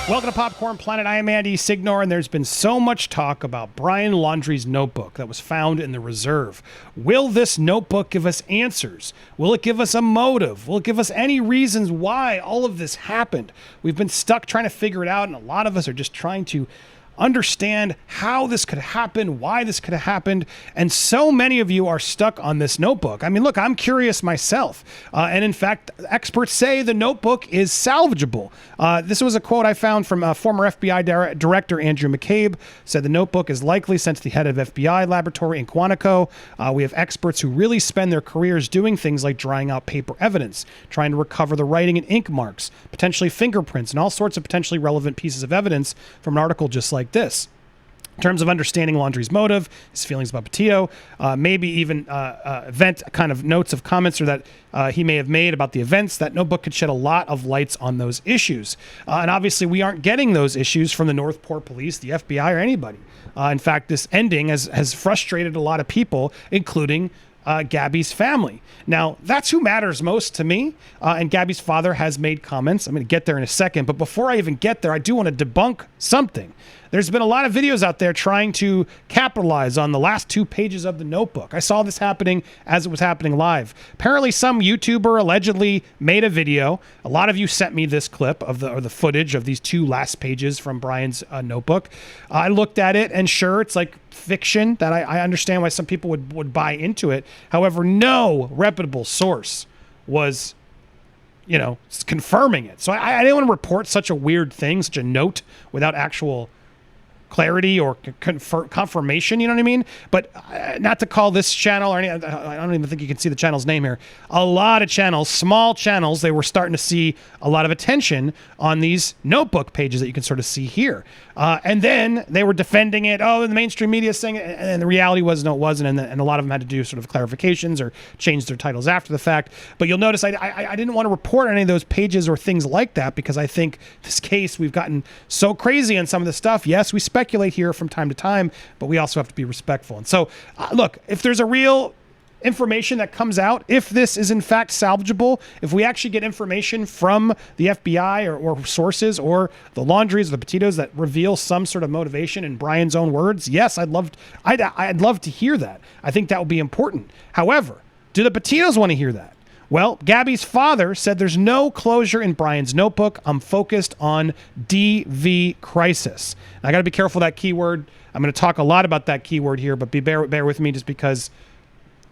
Welcome to Popcorn Planet. I am Andy Signor, and there's been so much talk about Brian Laundrie's notebook that was found in the reserve. Will this notebook give us answers? Will it give us a motive? Will it give us any reasons why all of this happened? We've been stuck trying to figure it out, and a lot of us are just trying to understand how this could happen, why this could have happened, and so many of you are stuck on this notebook. I mean, look, I'm curious myself, and in fact, experts say the notebook is salvageable. This was a quote I found from former FBI Director Andrew McCabe, said the notebook is likely sent to the head of FBI laboratory in Quantico. We have experts who really spend their careers doing things like drying out paper evidence, trying to recover the writing and ink marks, potentially fingerprints, and all sorts of potentially relevant pieces of evidence from an article just like this. In terms of understanding Laundrie's motive, his feelings about Petito, maybe even event kind of notes of comments or that he may have made about the events, that notebook could shed a lot of lights on those issues. And obviously we aren't getting those issues from the Northport Police, the FBI, or anybody. In fact, this ending has frustrated a lot of people, including Gabby's family. Now, that's who matters most to me. And Gabby's father has made comments. I'm going to get there in a second. But before I even get there, I do want to debunk something. There's been a lot of videos out there trying to capitalize on the last 2 pages of the notebook. I saw this happening as it was happening live. Apparently, some YouTuber allegedly made a video. A lot of you sent me this clip of the footage of these 2 last pages from Brian's notebook. I looked at it, and sure, it's like fiction that I understand why some people would buy into it. However, no reputable source was confirming it. So I didn't want to report such a weird thing, such a note, without actual clarity or confirmation, you know what I mean? But not to call this channel or any, I don't even think you can see the channel's name here. A lot of channels, small channels, they were starting to see a lot of attention on these notebook pages that you can sort of see here. And then they were defending it. Oh, the mainstream media is saying it. And the reality was, no, it wasn't. And a lot of them had to do sort of clarifications or change their titles after the fact. But you'll notice I didn't want to report on any of those pages or things like that because I think this case, we've gotten so crazy on some of the stuff. Yes, we speculate here from time to time, but we also have to be respectful. And so, look, if there's a real information that comes out, if this is in fact salvageable, if we actually get information from the FBI or sources or the Laundries or the Petitos that reveal some sort of motivation in Brian's own words, yes, I'd love to hear that. I think that would be important. However, do the Petitos want to hear that? Well, Gabby's father said there's no closure in Brian's notebook. I'm focused on DV crisis. Now, I got to be careful of that keyword. I'm going to talk a lot about that keyword here, but bear with me just because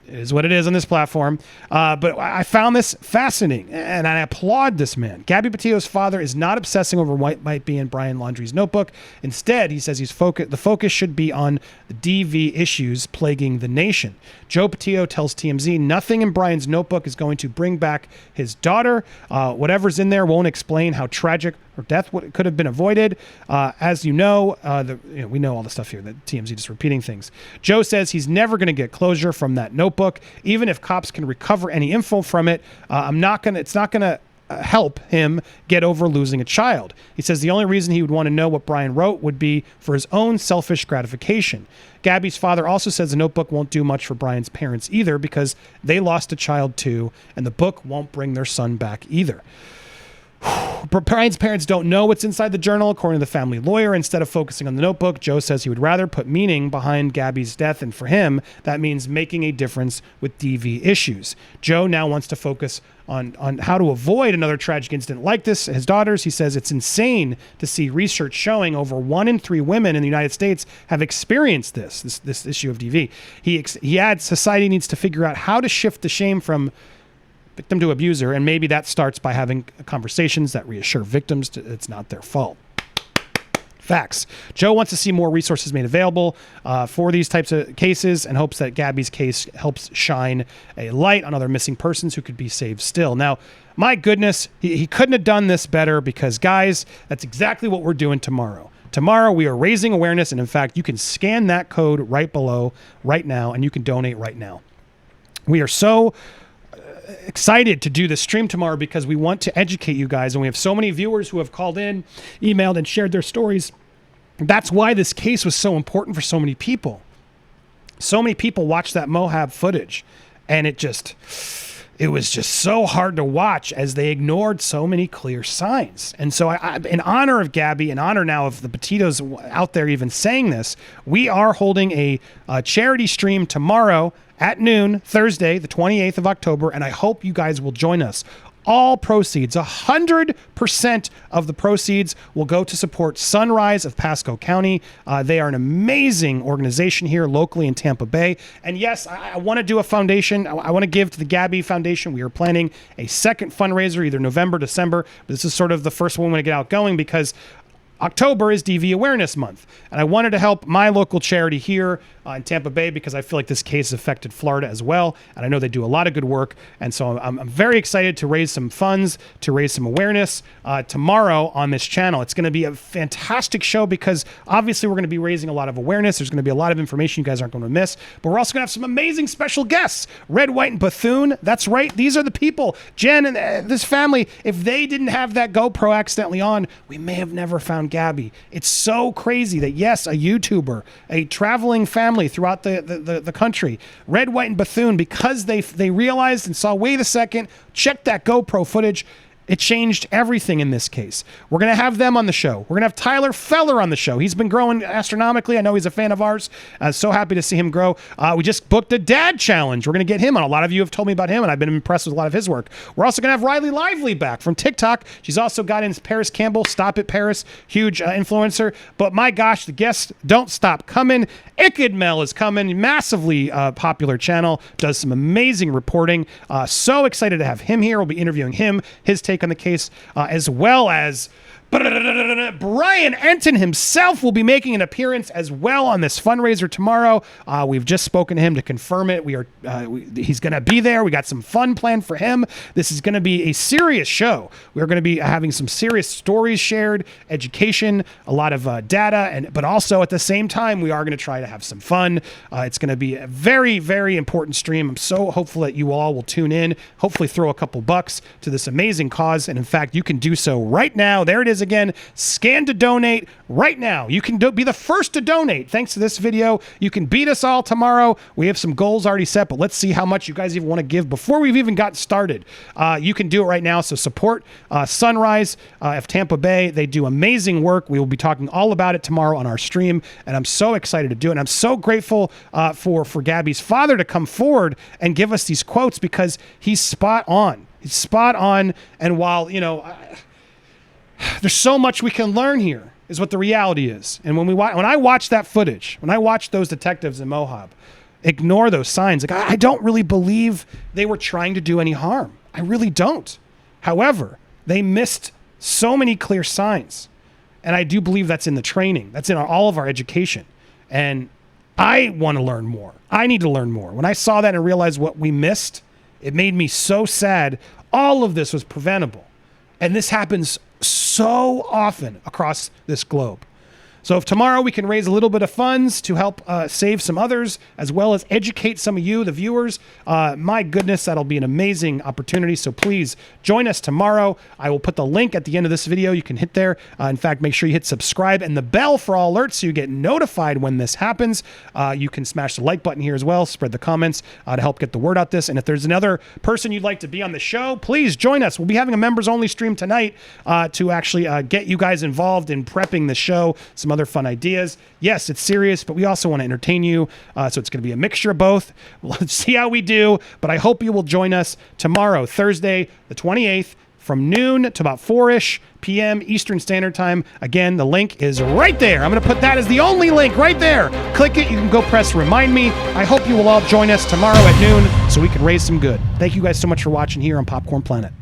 it is what it is on this platform. But I found this fascinating, and I applaud this man. Gabby Petito's father is not obsessing over what might be in Brian Laundrie's notebook. Instead, he says the focus should be on the DV issues plaguing the nation. Joe Petito tells TMZ nothing in Brian's notebook is going to bring back his daughter. Whatever's in there won't explain how tragic her death could have been avoided. As you know, we know all the stuff here that TMZ just repeating things. Joe says he's never going to get closure from that notebook, even if cops can recover any info from it. It's not going to help him get over losing a child. He says the only reason he would want to know what Brian wrote would be for his own selfish gratification. Gabby's father also says the notebook won't do much for Brian's parents either because they lost a child too, and the book won't bring their son back either. Brian's parents don't know what's inside the journal, according to the family lawyer. Instead of focusing on the notebook, Joe says he would rather put meaning behind Gabby's death, and for him, that means making a difference with DV issues. Joe now wants to focus on how to avoid another tragic incident like this. His daughters, he says, it's insane to see research showing over 1 in 3 women in the United States have experienced this issue of DV. He adds, society needs to figure out how to shift the shame from victim to abuser, and maybe that starts by having conversations that reassure victims it's not their fault. Facts. Joe wants to see more resources made available for these types of cases and hopes that Gabby's case helps shine a light on other missing persons who could be saved still. Now, my goodness, he couldn't have done this better because, guys, that's exactly what we're doing tomorrow. Tomorrow, we are raising awareness, and in fact, you can scan that code right below right now, and you can donate right now. We are so excited to do this stream tomorrow because we want to educate you guys, and we have so many viewers who have called in, emailed, and shared their stories. That's why this case was so important for so many people. So many people watched that Mohab footage, and it it was just so hard to watch as they ignored so many clear signs. And so in honor of Gabby, in honor now of the Petitos out there even saying this, we are holding a charity stream tomorrow at noon, Thursday, the 28th of October, and I hope you guys will join us. All proceeds, 100% of the proceeds will go to support Sunrise of Pasco County. They are an amazing organization here locally in Tampa Bay. And yes, I want to do a foundation. I want to give to the Gabby Foundation. We are planning a second fundraiser, either November, December. But this is sort of the first one we want to get out going because October is DV Awareness Month, and I wanted to help my local charity here in Tampa Bay because I feel like this case affected Florida as well, and I know they do a lot of good work, and so I'm very excited to raise some funds, to raise some awareness tomorrow on this channel. It's going to be a fantastic show because obviously we're going to be raising a lot of awareness. There's going to be a lot of information you guys aren't going to miss, but we're also going to have some amazing special guests. Red, White, and Bethune. That's right. These are the people. Jen and this family, if they didn't have that GoPro accidentally on, we may have never found Gabby. It's so crazy that, yes, a YouTuber, a traveling family throughout the country, Red, White, and Bethune, because they realized and saw, wait a second, check that GoPro footage. It changed everything in this case. We're going to have them on the show. We're going to have Tyler Feller on the show. He's been growing astronomically. I know he's a fan of ours. So happy to see him grow. We just booked a dad challenge. We're going to get him on. A lot of you have told me about him, and I've been impressed with a lot of his work. We're also going to have Riley Lively back from TikTok. She's also got in Paris Campbell. Stop It Paris. Huge influencer. But my gosh, the guests don't stop coming. Ikidmel is coming. Massively popular channel. Does some amazing reporting. So excited to have him here. We'll be interviewing him, his take on the case, as well as Brian Enton himself will be making an appearance as well on this fundraiser tomorrow. We've just spoken to him to confirm it. He's going to be there. We got some fun planned for him. This is going to be a serious show. We're going to be having some serious stories shared, education, a lot of data, but also at the same time, we are going to try to have some fun. It's going to be a very, very important stream. I'm so hopeful that you all will tune in, hopefully throw a couple bucks to this amazing cause. And in fact, you can do so right now. There it is again. Scan to donate right now. You can be the first to donate. Thanks to this video, you can beat us all tomorrow. We have some goals already set, but let's see how much you guys even want to give before we've even got started. You can do it right now. So support Sunrise of Tampa Bay. They do amazing work. We will be talking all about it tomorrow on our stream, and I'm so excited to do it. And I'm so grateful for Gabby's father to come forward and give us these quotes because he's spot on. He's spot on. And while, there's so much we can learn here is what the reality is. And when I watch that footage, when I watch those detectives in Mohab ignore those signs, like I don't really believe they were trying to do any harm. I really don't. However, they missed so many clear signs. And I do believe that's in the training. That's in all of our education. And I want to learn more. I need to learn more. When I saw that and realized what we missed, it made me so sad. All of this was preventable. And this happens so often across this globe. So if tomorrow we can raise a little bit of funds to help save some others, as well as educate some of you, the viewers, my goodness, that'll be an amazing opportunity. So please join us tomorrow. I will put the link at the end of this video. You can hit there. In fact, make sure you hit subscribe and the bell for all alerts so you get notified when this happens. You can smash the like button here as well, spread the comments to help get the word out this. And if there's another person you'd like to be on the show, please join us. We'll be having a members-only stream tonight to actually get you guys involved in prepping the show, some other fun ideas. Yes, it's serious, but we also want to entertain you. So it's going to be a mixture of both. Let's see how we do. But I hope you will join us tomorrow, Thursday, the 28th, from noon to about 4-ish p.m. Eastern Standard Time. Again, the link is right there. I'm going to put that as the only link right there. Click it. You can go press Remind Me. I hope you will all join us tomorrow at noon so we can raise some good. Thank you guys so much for watching here on Popcorn Planet.